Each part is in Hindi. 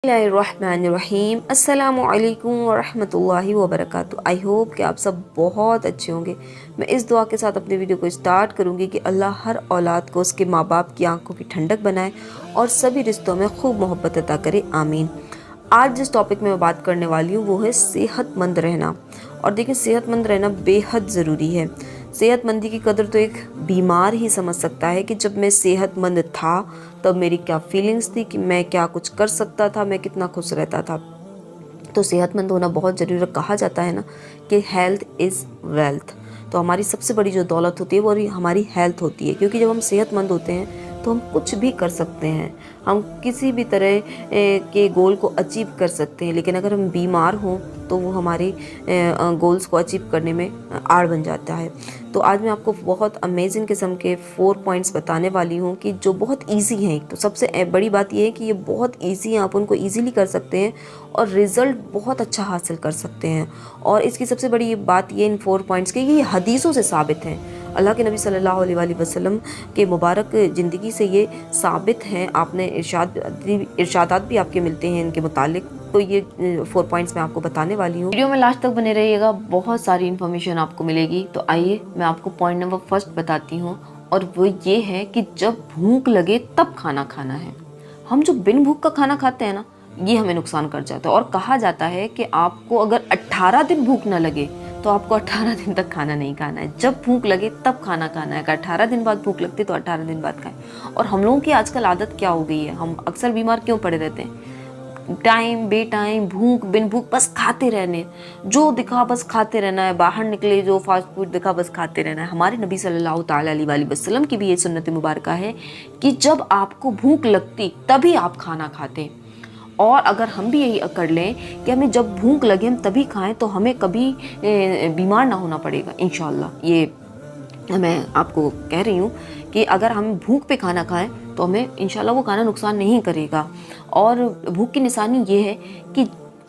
बिस्मिल्लाहिर्रहमानिर्रहीम अस्सलामुअलैकुम वरहमतुल्लाहि वबरकातुहू। आई होप कि आप सब बहुत अच्छे होंगे। मैं इस दुआ के साथ अपने वीडियो को स्टार्ट करूंगी कि अल्लाह हर औलाद को उसके माँ बाप की आंखों की ठंडक बनाए और सभी रिश्तों में खूब मोहब्बत अता करे, आमीन। आज जिस टॉपिक में मैं बात करने वाली हूँ वो है सेहतमंद रहना। और देखिए, सेहतमंद रहना बेहद ज़रूरी है। सेहतमंदी की कदर तो एक बीमार ही समझ सकता है कि जब मैं सेहतमंद था तब मेरी क्या फीलिंग्स थी, कि मैं क्या कुछ कर सकता था, मैं कितना खुश रहता था। तो सेहतमंद होना बहुत ज़रूरी है। कहा जाता है ना कि हेल्थ इज़ वेल्थ। तो हमारी सबसे बड़ी जो दौलत होती है वो हमारी हेल्थ होती है, क्योंकि जब हम सेहतमंद होते हैं तो हम कुछ भी कर सकते हैं, हम किसी भी तरह के गोल को अचीव कर सकते हैं। लेकिन अगर हम बीमार हों तो वो हमारे गोल्स को अचीव करने में आड़ बन जाता है। तो आज मैं आपको बहुत अमेजिंग किस्म के 4 पॉइंट्स बताने वाली हूँ कि जो बहुत इजी हैं। तो सबसे बड़ी बात ये है कि ये बहुत इजी हैं, आप उनको इजीली कर सकते हैं और रिज़ल्ट बहुत अच्छा हासिल कर सकते हैं। और इसकी सबसे बड़ी बात ये इन 4 पॉइंट्स की, ये हदीसों से साबित हैं। अल्लाह के नबी सल्लल्लाहु अलैहि वसल्लम के मुबारक ज़िंदगी से ये साबित हैं। आपने इरशादात भी आपके मिलते हैं इनके मुतालिक। तो ये 4 पॉइंट्स मैं आपको बताने वाली हूँ। वीडियो में लास्ट तक बने रहिएगा, बहुत सारी इन्फॉर्मेशन आपको मिलेगी। तो आइए मैं आपको पॉइंट नंबर फर्स्ट बताती हूँ, और वो ये है कि जब भूख लगे तब खाना खाना है। हम जो बिन भूख का खाना खाते हैं ना, ये हमें नुकसान कर जाता है। और कहा जाता है कि आपको अगर 18 दिन भूख ना लगे तो आपको 18 दिन तक खाना नहीं खाना है। जब भूख लगे तब खाना खाना है। अगर 18 दिन बाद भूख लगती तो 18 दिन बाद खाएं। और हम लोगों की आजकल आदत क्या हो गई है, हम अक्सर बीमार क्यों पड़े रहते हैं? टाइम बे टाइम, भूख बिन भूख, बस खाते रहने, जो दिखा बस खाते रहना है। बाहर निकले जो फास्ट फूड दिखा बस खाते रहना है। हमारे नबी सल्लल्लाहु ताला अलैहि वसल्लम की भी ये सुन्नत मुबारक है कि जब आपको भूख लगती तभी आप खाना खाते। और अगर हम भी यही कर लें कि हमें जब भूख लगे हम तभी खाएं, तो हमें कभी बीमार ना होना पड़ेगा इंशाल्लाह। ये मैं आपको कह रही हूँ कि अगर हम भूख पे खाना खाएं तो हमें इंशाल्लाह वो खाना नुकसान नहीं करेगा। और भूख की निशानी ये है कि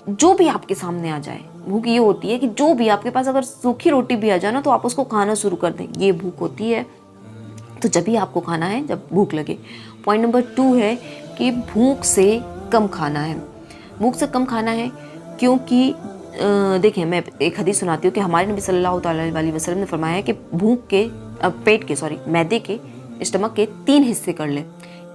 जो भी आपके सामने आ जाए, भूख ये होती है कि जो भी आपके पास, अगर सूखी रोटी भी आ जाए ना तो आप उसको खाना शुरू कर दें, ये भूख होती है। तो जब भी आपको खाना है जब भूख लगे। पॉइंट नंबर 2 है कि भूख से कम खाना है। भूख से कम खाना है क्योंकि देखिए, मैं एक हदीस सुनाती हूँ कि हमारे नबी सल्लल्लाहु अलैहि वसल्लम ने फरमाया है कि भूख के मैदे के, स्टमक के 3 हिस्से कर लें।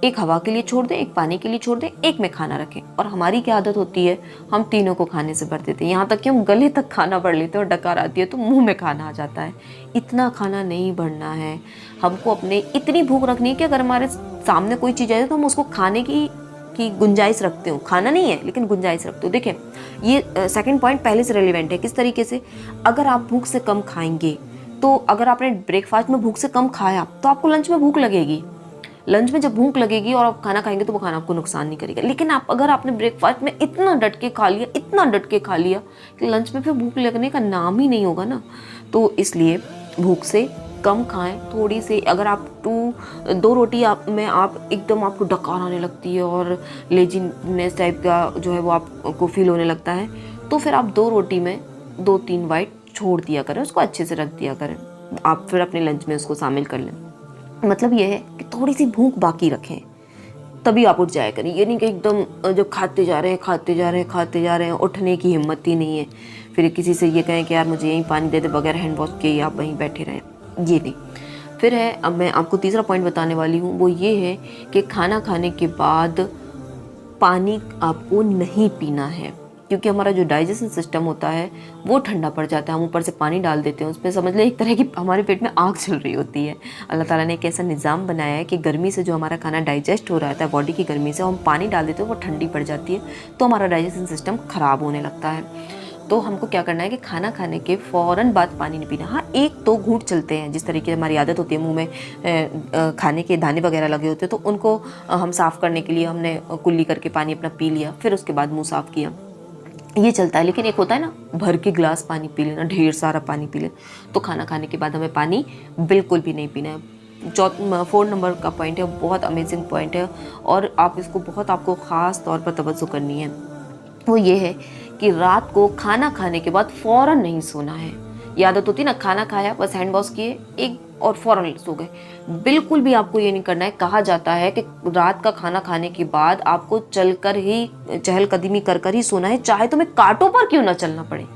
एक हवा के लिए छोड़ दें, एक पानी के लिए छोड़ दें, एक में खाना रखें। और हमारी क्या आदत होती है, हम तीनों को खाने से भर देते हैं। यहाँ तक कि हम गले तक खाना भर लेते हैं और डकार आती है तो मुंह में खाना आ जाता है। इतना खाना नहीं भरना है। हमको अपने इतनी भूख रखनी है कि अगर हमारे सामने कोई चीज़ आए तो हम उसको खाने की गुंजाइश रखते हो। खाना नहीं है लेकिन गुंजाइश रखते हो। देखें, ये सेकंड पॉइंट पहले से रेलिवेंट है। किस तरीके से? अगर आप भूख से कम खाएंगे तो अगर आपने ब्रेकफास्ट में भूख से कम खाया तो आपको लंच में भूख लगेगी। लंच में जब भूख लगेगी और आप खाना खाएंगे तो वो खाना आपको नुकसान नहीं करेगा। लेकिन अगर आपने ब्रेकफास्ट में इतना डट के खा लिया, इतना डट के खा लिया कि लंच में फिर भूख लगने का नाम ही नहीं होगा ना। तो इसलिए भूख से कम खाएं। थोड़ी सी, अगर आप 2 रोटी में आप एकदम आपको डकार आने लगती है और लेजीनेस टाइप का जो है वो आपको फील होने लगता है, तो फिर आप 2 रोटी में 2-3 वाइट छोड़ दिया करें, उसको अच्छे से रख दिया करें। आप फिर अपने लंच में उसको शामिल कर लें। मतलब ये है कि थोड़ी सी भूख बाकी रखें, तभी आप उठ जाया करें। ये नहीं कि एकदम जो खाते जा रहे हैं, उठने की हिम्मत ही नहीं है। फिर किसी से ये कहें कि यार मुझे यहीं पानी दे दे, बगैर हैंड वॉश किए आप वहीं बैठे रहें, ये नहीं। फिर है, अब मैं आपको तीसरा पॉइंट बताने वाली हूँ, वो ये है कि खाना खाने के बाद पानी आपको नहीं पीना है, क्योंकि हमारा जो डाइजेशन सिस्टम होता है वो ठंडा पड़ जाता है। हम ऊपर से पानी डाल देते हैं उसमें, समझ लें एक तरह की हमारे पेट में आग चल रही होती है। अल्लाह ताला ने एक ऐसा निज़ाम बनाया है कि गर्मी से जो हमारा खाना डाइजेस्ट हो रहा है बॉडी की गर्मी से, हम पानी डाल देते हैं, वो ठंडी पड़ जाती है, तो हमारा डाइजेशन सिस्टम ख़राब होने लगता है। तो हमको क्या करना है कि खाना खाने के फ़ौरन बाद पानी नहीं पीना। हाँ, 1-2 घूंट चलते हैं, जिस तरीके से हमारी आदत होती है, मुंह में खाने के दाने वगैरह लगे होते हैं तो उनको हम साफ़ करने के लिए हमने कुल्ली करके पानी अपना पी लिया, फिर उसके बाद मुंह साफ़ किया, ये चलता है। लेकिन एक होता है ना, भर के गिलास पानी पी लेना, ढेर सारा पानी पी लेना। तो खाना खाने के बाद हमें पानी बिल्कुल भी नहीं पीना है। 4 नंबर का पॉइंट है, बहुत अमेजिंग पॉइंट है और आप इसको बहुत आपको ख़ास तौर पर तवज्जो करनी है। वो ये है कि रात को खाना खाने के बाद फ़ौरन नहीं सोना है। ये आदत होती है ना, खाना खाया बस हैंड वॉश किए एक और फ़ौरन सो गए। बिल्कुल भी आपको ये नहीं करना है। कहा जाता है कि रात का खाना खाने के बाद आपको चलकर ही, चहलकदमी कर ही सोना है, चाहे तुम्हें कांटों पर क्यों ना चलना पड़े,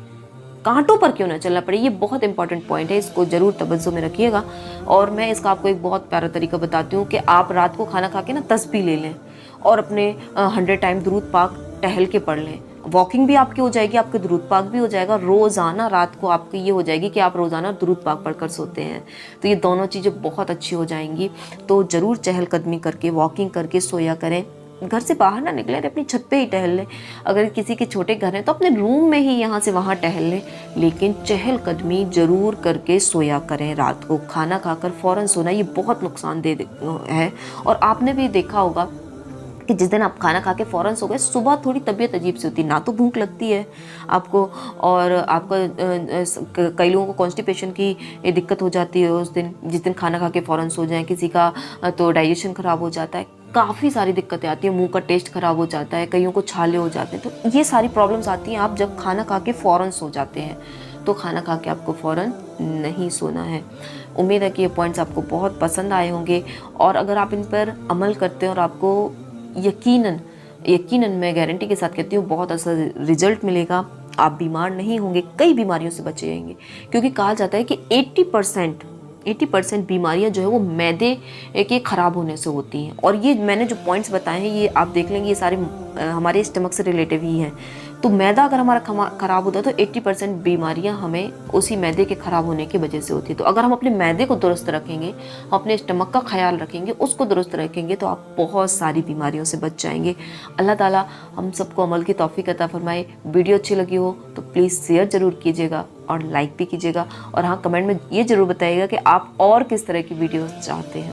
कांटों पर क्यों ना चलना पड़े। ये बहुत इंपॉर्टेंट पॉइंट है, इसको जरूर तवज्जो में रखिएगा। और मैं इसका आपको एक बहुत प्यारा तरीका बताती हूँ कि आप रात को खाना खा के ना तस्बीह ले लें और अपने 100 टाइम दुरूद पाक टहल के पढ़ लें। वॉकिंग भी आपकी हो जाएगी, आपके दुरूद पाक भी हो जाएगा। रोज़ाना रात को आपकी ये हो जाएगी कि आप रोज़ाना दुरूद पाक पढ़कर सोते हैं, तो ये दोनों चीज़ें बहुत अच्छी हो जाएंगी। तो ज़रूर चहलकदमी करके, वॉकिंग करके सोया करें। घर से बाहर ना निकलें, अपनी छत पे ही टहल लें। अगर किसी के छोटे घर हैं तो अपने रूम में ही यहाँ से वहाँ टहल लें, लेकिन चहलकदमी ज़रूर करके सोया करें। रात को खाना खाकर फ़ौरन सोना ये बहुत नुकसानदेह है। और आपने भी देखा होगा कि जिस दिन आप खाना खा के फ़ौरन सो गए, सुबह थोड़ी तबीयत अजीब सी होती है, ना तो भूख लगती है आपको, और आपका कई लोगों को कॉन्स्टिपेशन की दिक्कत हो जाती है उस दिन, जिस दिन खाना खा के फ़ौरन सो जाएं। किसी का तो डाइजेशन ख़राब हो जाता है, काफ़ी सारी दिक्कतें आती हैं, मुंह का टेस्ट ख़राब हो जाता है, कईयों को छाले हो जाते हैं। तो ये सारी प्रॉब्लम्स आती हैं आप जब खाना खा के फ़ौरन सो जाते हैं। तो खाना खा के आपको फ़ौरन नहीं सोना है। उम्मीद है कि ये पॉइंट्स आपको बहुत पसंद आए होंगे, और अगर आप इन पर अमल करते हैं और आपको यकीनन मैं गारंटी के साथ कहती हूँ बहुत अच्छा रिजल्ट मिलेगा। आप बीमार नहीं होंगे, कई बीमारियों से बचे रहेंगे। क्योंकि कहा जाता है कि 80% बीमारियां जो है वो मैदे के ख़राब होने से होती हैं। और ये मैंने जो पॉइंट्स बताए हैं, ये आप देख लेंगे, ये सारे हमारे स्टमक से रिलेटिव ही हैं। तो मैदा अगर हमारा ख़राब होता है तो 80% बीमारियां हमें उसी मैदे के ख़राब होने की वजह से होती है। तो अगर हम अपने मैदे को दुरुस्त रखेंगे, हम अपने स्टमक का ख्याल रखेंगे, उसको दुरुस्त रखेंगे, तो आप बहुत सारी बीमारियों से बच जाएंगे। अल्लाह ताला हम सबको अमल की तौफीक अता फरमाए। वीडियो अच्छी लगी हो तो प्लीज़ शेयर ज़रूर कीजिएगा और लाइक भी कीजिएगा। और हाँ, कमेंट में ये ज़रूर बताइएगा कि आप और किस तरह की वीडियो चाहते हैं।